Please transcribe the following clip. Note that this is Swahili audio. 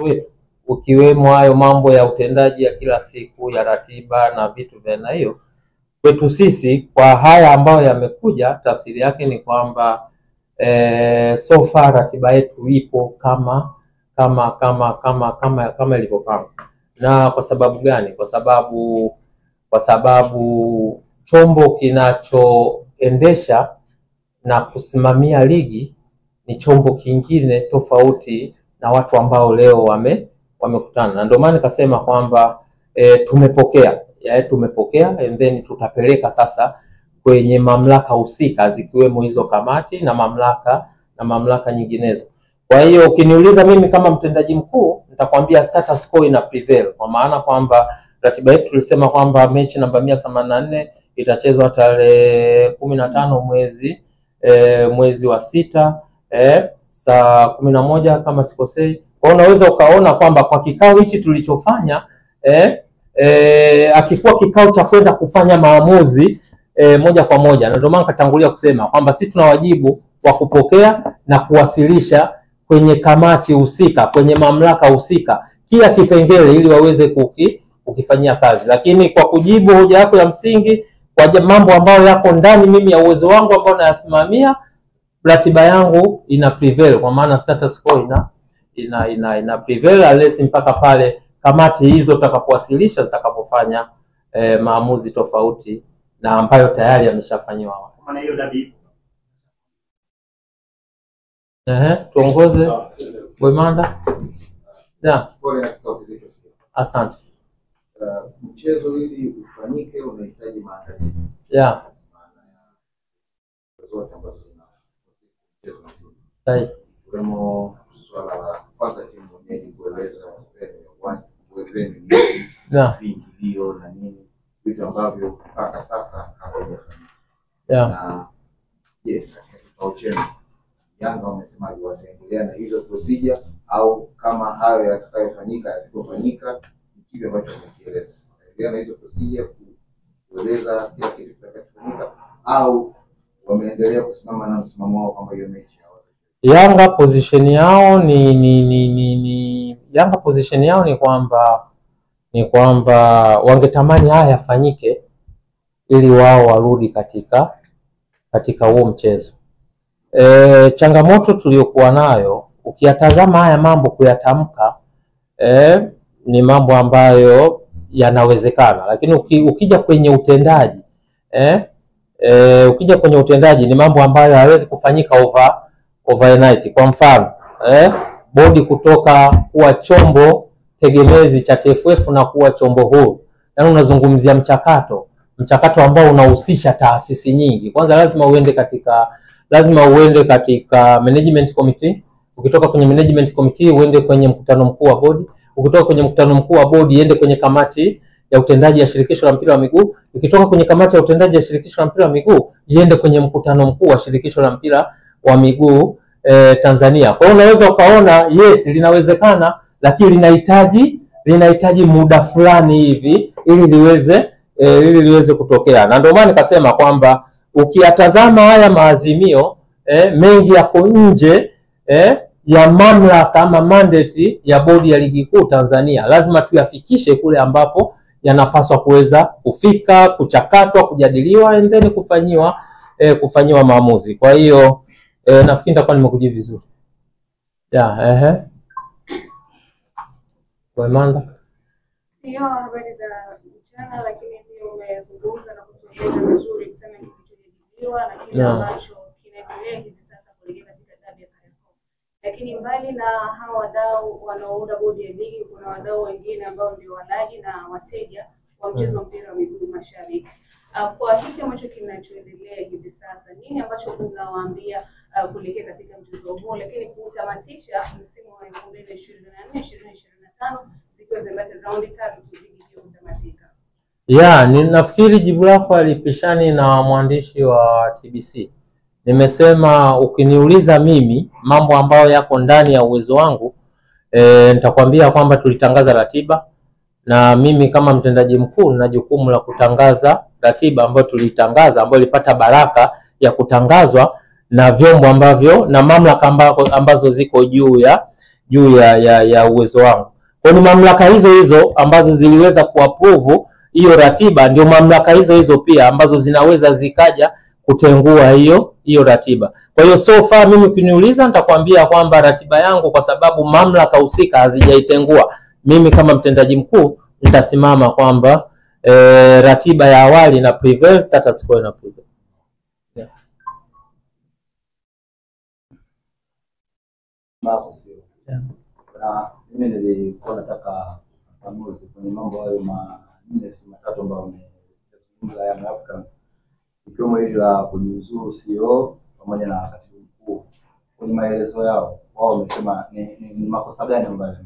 wetu, ukiwemo hayo mambo ya utendaji ya kila siku ya ratiba na vitu vya aina hiyo. Kwetu sisi kwa haya ambayo yamekuja, tafsiri yake ni kwamba so far ratiba yetu ipo kama ilivyopangwa. Na kwa sababu gani? Kwa sababu chombo kinachoendesha na kusimamia ligi ni chombo kingine tofauti na watu ambao leo wamekutana. Na ndio maana nikasema kwamba tumepokea and then tutapeleka sasa kwenye mamlaka husika zikiwemo hizo kamati na mamlaka nyinginezo. Kwa hiyo ukiniuliza mimi kama mtendaji mkuu, nitakwambia status quo ina prevail, kwa maana kwamba ratiba yetu tulisema kwamba mechi namba 184 itachezwa tarehe 15 mwezi wa 6 saa 11 kama sikosei. Kwa unaweza ukaona kwamba kwa kikao hichi tulichofanya akikuwa kikao cha kwenda kufanya maamuzi moja kwa moja, na ndio maana katangulia kusema kwamba sisi tuna wajibu wa kupokea na kuwasilisha kwenye kamati husika, kwenye mamlaka husika kila kipengele ili waweze kukifanyia kazi. Lakini kwa kujibu hoja yako ya msingi, kwa mambo ambayo yako ndani mimi ya uwezo wangu ambao nayasimamia, ratiba yangu ina prevail, kwa maana status quo ina prevail unless mpaka pale kamati hizo tutakapowasilisha zitakapofanya maamuzi tofauti na ambayo tayari yameshafanywa. Maana hiyo dabi. Tuongoze Boimanda. Asante. Mchezo ili ufanyike unahitaji maandalizi. Sahi. Kama swala la kwanza timu mwenyeji kueleza viingilio na nini, vitu ambavyo mpaka sasa havijafanyika. Na katika kikao chenu Yanga wamesemaje, wataendelea na hizo procedure au kama hayo yatakayofanyika yasipofanyika kipi ambacho wamekieleza? Wataendelea na hizo procedure kueleza kila kitu kitakachofanyika au wameendelea kusimama na msimamo wao kwamba hiyo mechi Yanga position yao ni kwamba wangetamani haya yafanyike ili wao warudi katika huo mchezo. Changamoto tuliyokuwa nayo, ukiyatazama haya mambo kuyatamka ni mambo ambayo yanawezekana, lakini ukija kwenye utendaji ni mambo ambayo hayawezi kufanyika overnight. Kwa mfano bodi kutoka kuwa chombo tegemezi cha TFF na kuwa chombo huru, yaani unazungumzia mchakato ambao unahusisha taasisi nyingi. Kwanza lazima uende katika management committee, ukitoka kwenye management committee uende kwenye mkutano mkuu wa bodi, ukitoka kwenye mkutano mkuu wa bodi iende kwenye kamati ya utendaji ya shirikisho la mpira wa miguu, ukitoka kwenye kamati ya utendaji ya shirikisho la mpira wa miguu iende kwenye mkutano mkuu wa shirikisho la mpira wa miguu Tanzania. Kwa hiyo unaweza ukaona yes linawezekana, lakini linahitaji muda fulani hivi ili liweze kutokea. Na ndio maana nikasema kwamba ukiyatazama haya maazimio mengi yako nje ya mamlaka ama mandate ya bodi ya ligi kuu Tanzania, lazima tuyafikishe kule ambapo yanapaswa kuweza kufika, kuchakatwa, kujadiliwa and then kufanyiwa maamuzi. Kwa hiyo nafikiri nitakuwa nimekujibu vizuri. Boimanda. Sio habari za mchana, lakini pia umezungumza na kutueleza vizuri kusema kilichojadiliwa na kile ambacho kinaendelea hivi sasa kuelekea katika dabi ya Kariakoo. Lakini mbali na hawa wadau wanaounda bodi ya ligi, kuna wadau wengine ambao ndio walaji na wateja wa mchezo wa mpira wa miguu mashabiki. Kwa hiki ambacho kinachoendelea hivi sasa, nini ambacho unawaambia kuelekea katika mchezo huu, lakini kutamatisha msimu wa 2024-2025 zikiwa zimebaki raundi 3 ligi kutamatika? Ninafikiri jibu lako alipishani na mwandishi wa TBC. Nimesema ukiniuliza mimi mambo ambayo yako ndani ya uwezo wangu, nitakwambia kwamba tulitangaza ratiba, na mimi kama mtendaji mkuu na jukumu la kutangaza ratiba ambayo tulitangaza, ambayo ilipata baraka ya kutangazwa na vyombo ambavyo na mamlaka ambazo ziko juu juu ya uwezo wangu. Kwa ni mamlaka hizo hizo ambazo ziliweza kuapprove hiyo ratiba, ndio mamlaka hizo hizo pia ambazo zinaweza zikaja kutengua hiyo ratiba. Kwa hiyo so far mimi ukiniuliza nitakwambia kwamba ratiba yangu, kwa sababu mamlaka husika hazijaitengua, mimi kama mtendaji mkuu nitasimama kwamba ratiba ya awali na prevail, status quo na prevail. Yeah. Yeah. Na mimi nilikuwa nataka ufafanuzi kwenye mambo hayo manne si matatu ambayo wamezungumza Young Africans, ikiwemo hili la kujiuzuru CEO pamoja na katibu mkuu. Kwenye maelezo yao wao wamesema ni makosa gani ambayo